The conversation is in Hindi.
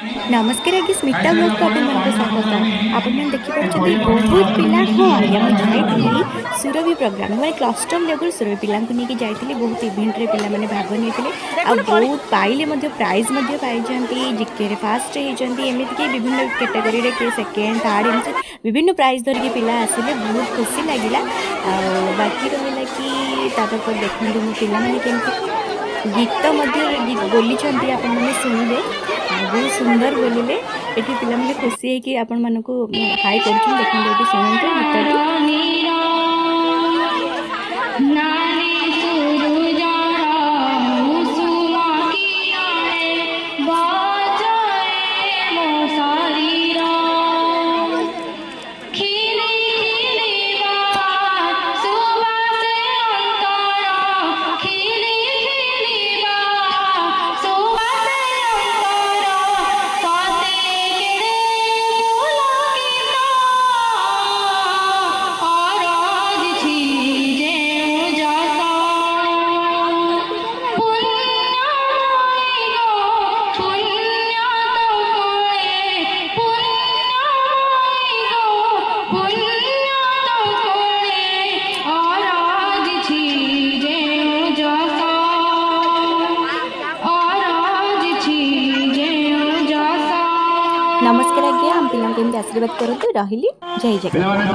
नमस्कार आगे स्मिता ब्लॉग को आपको स्वागत। आपने देखिए बहुत पिला हाँ जाइए सुरभि प्रोग्राम मैंने क्लस्टर लेवल सुरभि पिला नहीं जाइए बहुत इवेंट रे पिला माने भाग नहीं बहुत पाइले प्राइज पाई जिके फास्ट होती एमती कि विभिन्न कैटेगरी रे किए सेकेंड थर्ड एमती विभिन्न प्राइज धरिकी पिला आसिले बहुत खुशी लगिला। बाकी रहा कि देखते मो पिला गीत बोली आपने शुणिले बहुत सुंदर बोलिले ये पिला खुशी है कि आपण मानक हाई कर देखते शुणु गीत नमस्कार आज्ञा हम पिला आशीर्वाद करते रही जय जगन्नाथ।